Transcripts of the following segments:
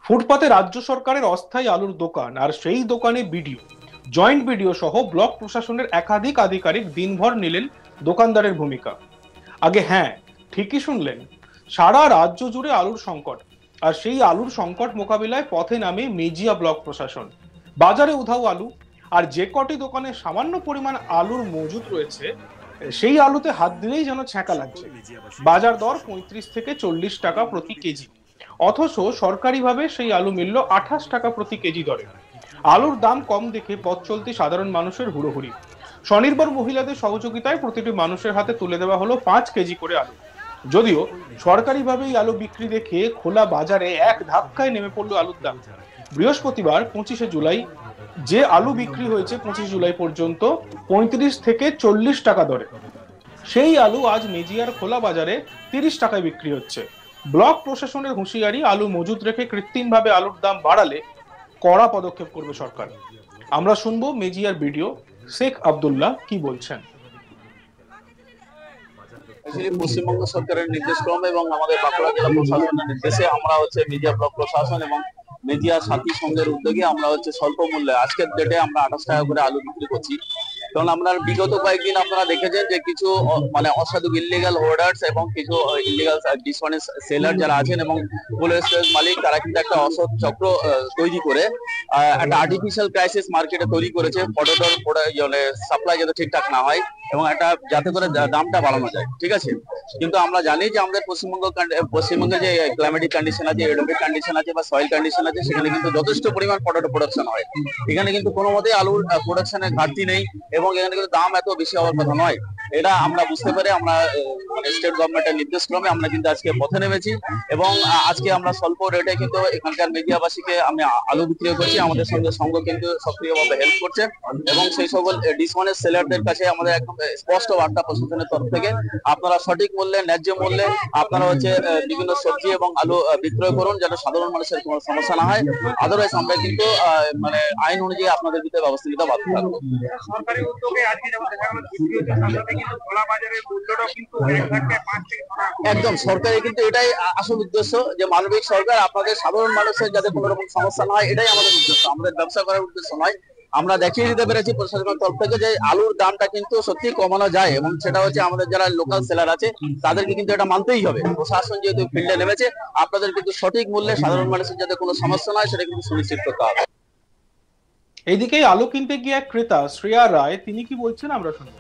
ফুটপাতে রাজ্য সরকারের অস্থায়ী আলুর দোকান আর সেই দোকানে বিডিও, জয়েন্ট বিডিও সহ ব্লক প্রশাসনের একাধিক আধিকারিক দিনভর নিলেন দোকানদারের ভূমিকা। আগে হ্যাঁ, ঠিকই শুনলেন, সারা রাজ্য জুড়ে আলুর সংকট, আর সেই আলুর সংকট মোকাবিলায় পথে নামে মেজিয়া ব্লক প্রশাসন। বাজারে উধাও আলু, আর যে কটি দোকানে সামান্য পরিমাণ আলুর মজুদ রয়েছে সেই আলুতে হাত দিলেই যেন ছ্যাঁকা লাগছে। বাজার দর 35 থেকে 40 টাকা প্রতি কেজি, অথচ সরকারিভাবে সেই আলু মিলল 28 টাকা প্রতি কেজি দরে। আলুর দাম কম দেখে পথ চলতি সাধারণ মানুষের হুড়োহুড়ি। স্বনির্ভর মহিলাদের সহযোগিতায় প্রতিটি মানুষের হাতে তুলে দেওয়া হলো 5 কেজি করে আলু। যদিও সরকারিভাবে এই আলু বিক্রি দেখে খোলা বাজারে এক ধাক্কায় নেমে পড়লো আলুর দাম। বৃহস্পতিবার 25শে জুলাই যে আলু বিক্রি হয়েছে 25 জুলাই পর্যন্ত 35 থেকে 40 টাকা দরে, সেই আলু আজ মেজিয়ার খোলা বাজারে 30 টাকায় বিক্রি হচ্ছে। ব্লক প্রশাসনের হুঁশিয়ারি, আলু মজুদ রেখে কৃত্রিমভাবে আলুর দাম বাড়ালে কড়া পদক্ষেপ করবে সরকার। আমরা শুনবো মেজিয়ার বিডিও শেখ আব্দুল্লাহ কি বলছেন। পশ্চিমবঙ্গ সরকারের নির্দেশক্রমে এবং আমাদের বাঁকুড়া জেলা প্রশাসনের নির্দেশে আমরা মেজিয়া ব্লক প্রশাসন এবং মেজিয়া সাথী সংঘের উদ্যোগে আমরা স্বল্প মূল্যে আজকের ডেটে আমরা 28 টাকা করে আলু বিক্রি করছি। কারণ আমরা বিগত কয়েকদিন আপনারা দেখেছেন যে কিছু অসাধু ইলিগাল হোল্ডার্স এবং কিছু ইলিগাল ডিসঅনেস্ট সেলার যারা আছেন এবং কোল্ড স্টোরেজ মালিক, তারা কিন্তু একটা অসৎ চক্র তৈরি করে একটা আর্টিফিশিয়াল ক্রাইসিস মার্কেটে তৈরি করেছে। পটেটোর সাপ্লাই যাতে ঠিকঠাক না হয় এবং একটা যাতে করে দামটা বাড়ানো যায়, ঠিক আছে। কিন্তু আমরা জানি যে আমাদের পশ্চিমবঙ্গে যে ক্লাইমেটিক কন্ডিশন আছে, এডোমিক কন্ডিশন আছে বা সয়েল কন্ডিশন আছে, সেখানে কিন্তু যথেষ্ট পরিমাণ পটেটো প্রোডাকশন হয়। এখানে কিন্তু কোনো মতেই আলুর প্রোডাকশনের ঘাটতি নেই এবং এখানে কিন্তু দাম এত বেশি হওয়ার কথা নয়। এটা আমরা বুঝতে পারি, আমরা স্টেট গভর্নমেন্টের নির্দেশক্রমে আমরা কিন্তু আজকে পথে নেমেছি এবং আজকে আমরা স্বল্প রেটে কিন্তু এখানকার মেজিয়াবাসীকে আমি আলু বিক্রি করছি। আমাদের সঙ্গে সংঘ কিন্তু সক্রিয়ভাবে হেল্প করছে এবং সেই সকল ডিসঅনেস্ট সেলারদের কাছে আমাদের একদম স্পষ্ট বার্তা প্রশাসনের তরফ থেকে, আপনারা সঠিক মূল্যে, ন্যায্য মূল্যে আপনারা বিভিন্ন সবজি এবং আলু বিক্রয় করুন, যাতে সাধারণ মানুষের কোনো সমস্যা না হয়। আদারওয়াইজ আমরা কিন্তু আইন অনুযায়ী আপনাদের ভিতরে ব্যবস্থা নিতে বাধ্য থাকবো। একদম সরকারের কিন্তু এটাই আসল উদ্দেশ্য, যে মানবিক সরকার, আপনাদের সাধারণ মানুষের যাতে কোনো রকম সমস্যা না হয়, এটাই আমাদের উদ্দেশ্য। আমাদের ব্যবসা করার উদ্দেশ্য নয়। আমরা দেখিয়ে দিতে পেরেছি প্রশাসনের তরফ থেকে যে আলুর দামটা কিন্তু সত্যি কমানো যায় এবং সেটা আমাদের যারা লোকাল সেলার আছে তাদেরকে কিন্তু এটা মানতেই হবে। প্রশাসন যেহেতু ফিল্ডে নেমেছে, আপনাদের কিন্তু সঠিক মূল্যে সাধারণ মানুষের যাতে কোনো সমস্যা না হয় সেটা কিন্তু সুনিশ্চিত করতে হবে। এইদিকে আলু কিনতে গিয়ে এক ক্রেতা শ্রেয়া রায়, তিনি কি বলছেন আমরা শুনবো।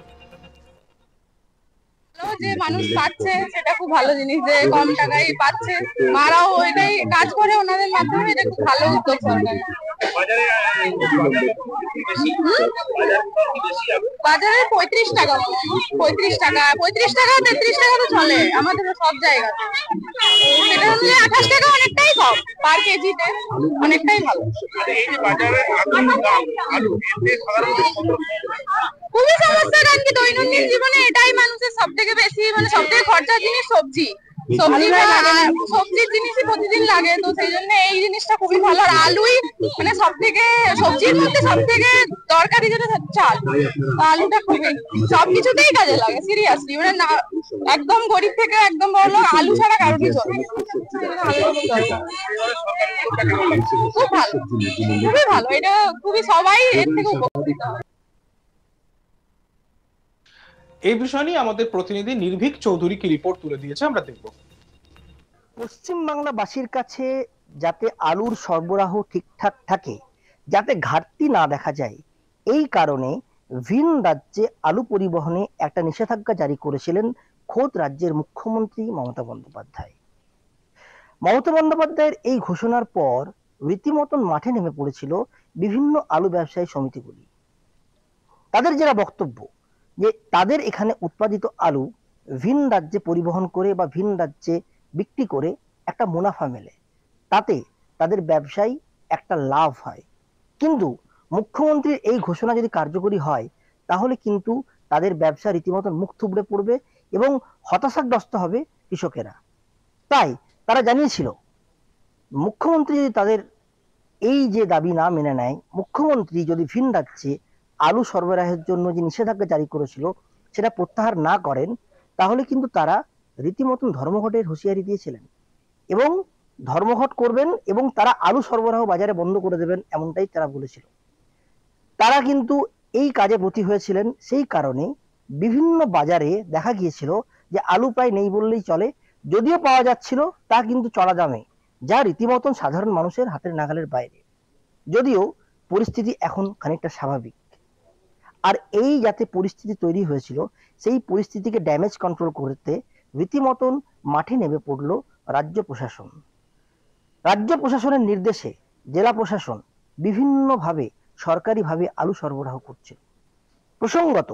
যে মানুষ পাচ্ছে সেটা খুব ভালো জিনিস, যে কম টাকায় পাচ্ছে, মারাও এটাই কাজ করে ওনাদের মাধ্যমে, এটা খুব ভালো উদ্যোগ সরকার। বাজারে 35 টাকা, 35 টাকা 33 টাকা তো চলে আমাদের সব জায়গাতে। সেটা হচ্ছে 28 টাকা, অনেকটাই কম পার কেজিতে, অনেকটাই ভালো। খুবই সমস্যা, কারণ কি দৈনন্দিন জীবনে এটাই মানুষের সব থেকে বেশি, সব থেকে খরচার জিনিস সবজির জিনিসই প্রতিদিন লাগে, তো সেই জন্য এই জিনিসটা খুবই ভালো। আর আলুই সব থেকে সবজির মধ্যে সব থেকে দরকারি যেটা চাল, আলুটা খুবই সবকিছুতেই কাজে লাগে সিরিয়াসলি। না একদম গরিব থেকে একদম বড় লোক, আলু ছাড়া কারোরই চলে। খুব ভালো, খুবই ভালো, এটা খুবই সবাই এর থেকে উপকৃত হয়। এই বিষয় নিয়ে আমাদের প্রতিনিধি নির্ভীক চৌধুরী কি রিপোর্ট তুলে দিয়েছে, আমরা দেখব। পশ্চিমবাংলাবাসীর কাছে যাতে আলুর সরবরাহ ঠিকঠাক থাকে, যাতে ঘাটতি না দেখা যায়, এই কারণে ভিন রাজ্যে আলু পরিবহনে একটা নিষেধাজ্ঞা জারি করেছিলেন খোদ রাজ্যের মুখ্যমন্ত্রী মমতা বন্দ্যোপাধ্যায়। মমতা বন্দ্যোপাধ্যায়ের এই ঘোষণার পর রীতিমতন মাঠে নেমে পড়েছিল বিভিন্ন আলু ব্যবসায়ী সমিতিগুলি। তাদের যারা বক্তব্য যে তাদের এখানে উৎপাদিত আলু ভিন রাজ্যে পরিবহন করে বা ভিন রাজ্যে বিক্রি করে একটা মুনাফা মেলে, তাতে তাদের ব্যবসায় একটা লাভ হয়। কিন্তু মুখ্যমন্ত্রীর এই ঘোষণা যদি কার্যকরী হয়, তাহলে কিন্তু তাদের ব্যবসা রীতিমতন মুখ থুবড়ে পড়বে এবং হতাশাগ্রস্ত হবে কৃষকেরা। তাই তারা জানিয়েছিল, মুখ্যমন্ত্রী যদি তাদের এই যে দাবি না মেনে নেয়, মুখ্যমন্ত্রী যদি ভিন রাজ্যে আলু সরবরাহের জন্য যে নিষেধাজ্ঞা জারি করেছিল সেটা প্রত্যাহার না করেন, তাহলে কিন্তু তারা রীতিমতন ধর্মঘটের হুঁশিয়ারি দিয়েছিলেন এবং ধর্মঘট করবেন এবং তারা আলু সরবরাহ বাজারে বন্ধ করে দেবেন, এমনটাই তারা বলেছিল। তারা কিন্তু এই কাজে ব্রতী হয়েছিলেন, সেই কারণে বিভিন্ন বাজারে দেখা গিয়েছিল যে আলু প্রায় নেই বললেই চলে, যদিও পাওয়া যাচ্ছিল তা কিন্তু চড়া দামে, যা রীতিমতন সাধারণ মানুষের হাতের নাগালের বাইরে। যদিও পরিস্থিতি এখন খানিকটা স্বাভাবিক। আর এই যাতে পরিস্থিতি তৈরি হয়েছিল, সেই পরিস্থিতিকে ড্যামেজ কন্ট্রোল করতে রীতিমতন মাঠে নেমে পড়ল রাজ্য প্রশাসন। রাজ্য প্রশাসনের নির্দেশে জেলা প্রশাসন বিভিন্নভাবে সরকারিভাবে আলু সরবরাহ করছে। প্রসঙ্গত,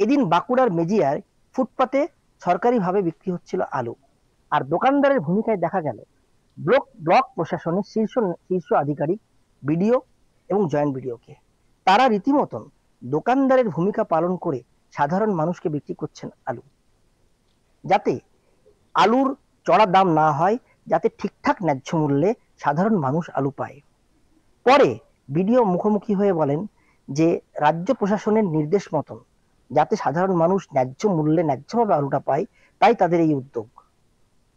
এদিন বাঁকুড়ার মেজিয়ার ফুটপাতে সরকারিভাবে বিক্রি হচ্ছিল আলু। আর দোকানদারের ভূমিকায় দেখা গেল ব্লক প্রশাসনের শীর্ষ আধিকারিক, বিডিও এবং জয়েন্ট বিডিওকে। তারা রীতিমতন দোকানদারের ভূমিকা পালন করে সাধারণ মানুষকে বিক্রি করছেন আলু, যাতে আলুর চড়া দাম না হয়, যাতে ঠিকঠাক ন্যায্য মূল্যে সাধারণ মানুষ আলু পায়। পরে বিডিও মুখোমুখি হয়ে বলেন যে রাজ্য প্রশাসনের নির্দেশ মতন যাতে সাধারণ মানুষ ন্যায্য মূল্যে ন্যায্যভাবে আলুটা পায়, তাই তাদের এই উদ্যোগ।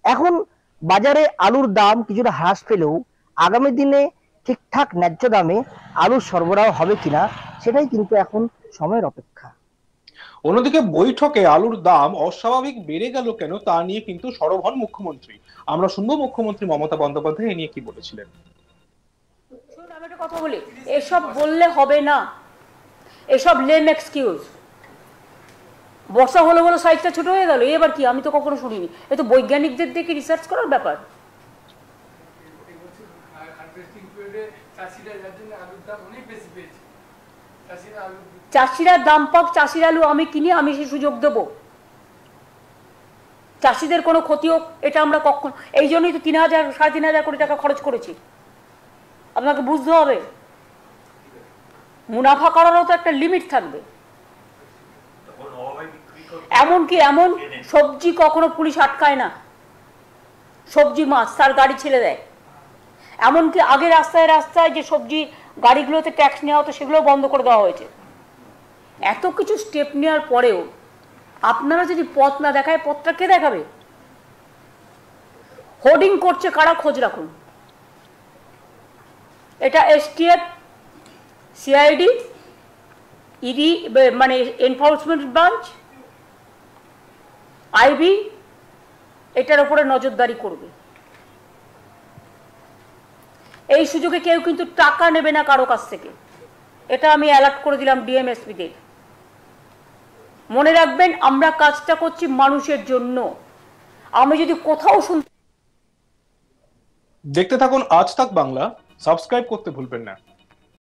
এখন বাজারে আলুর দাম কিছুটা হ্রাস পেলেও আগামী দিনে ঠিকঠাক ন্যায্য দামে আলুর সরবরাহ হবে কিনা সেটাই কিন্তু এখন সময়ের অপেক্ষা। অন্যদিকে বৈঠকে আলুর দাম অস্বাভাবিক বেড়ে গেল কেন তা নিয়ে কিন্তু সরব হন মুখ্যমন্ত্রী। আমরা শুনবো মুখ্যমন্ত্রী মমতা বন্দ্যোপাধ্যায় এ নিয়ে কি বলেছিলেন। আমি একটা কথা বলি, এসব বললে হবে না, এসব লেম এক্সকিউজ। বর্ষা হলো বলে সাইজটা ছোট হয়ে গেল, এবার কি? আমি তো কখনো শুনিনি। এ তো বৈজ্ঞানিকদের দেখে রিসার্চ করার ব্যাপার। চাষিরা দাম পাক, চাষির আলু আমি কিনি, আমি সে সুযোগ দেব। চাষিদের কোনো ক্ষতি হোক, এটা আমরা কখন, এই জন্যই তো 3,000 3,500 কোটি টাকা খরচ করেছি। আপনাকে বুঝতে হবে, মুনাফা করারও তো একটা লিমিট থাকবে। এমনকি এমন সবজি কখনো পুলিশ আটকায় না, সবজি মাছ তার গাড়ি ছেড়ে দেয়। এমনকি আগে রাস্তায় রাস্তায় যে সবজি গাড়িগুলোতে ট্যাক্স নেওয়া হতো সেগুলো বন্ধ করে দেওয়া হয়েছে। এত কিছু স্টেপ নেওয়ার পরেও আপনারা যদি পথ না দেখায়, পথটা কে দেখাবে? হোর্ডিং করছে কারা, খোঁজ রাখুন। এটা এসটিএফ, সিআইডি, ইডি মানে এনফোর্সমেন্ট ব্রাঞ্চ, আইবি এটার উপরে নজরদারি করবে। এই সুযোগে কেউ কিন্তু টাকা নেবে না কারো কাছ থেকে, এটা আমি অ্যালার্ট করে দিলাম ডিএমএসপিদের। মনে রাখবেন, আমরা কাজটা করছি মানুষের জন্য। আমি যদি কোথাও দেখতে থাকুন আজ তাক বাংলা, সাবস্ক্রাইব করতে ভুলবেন না।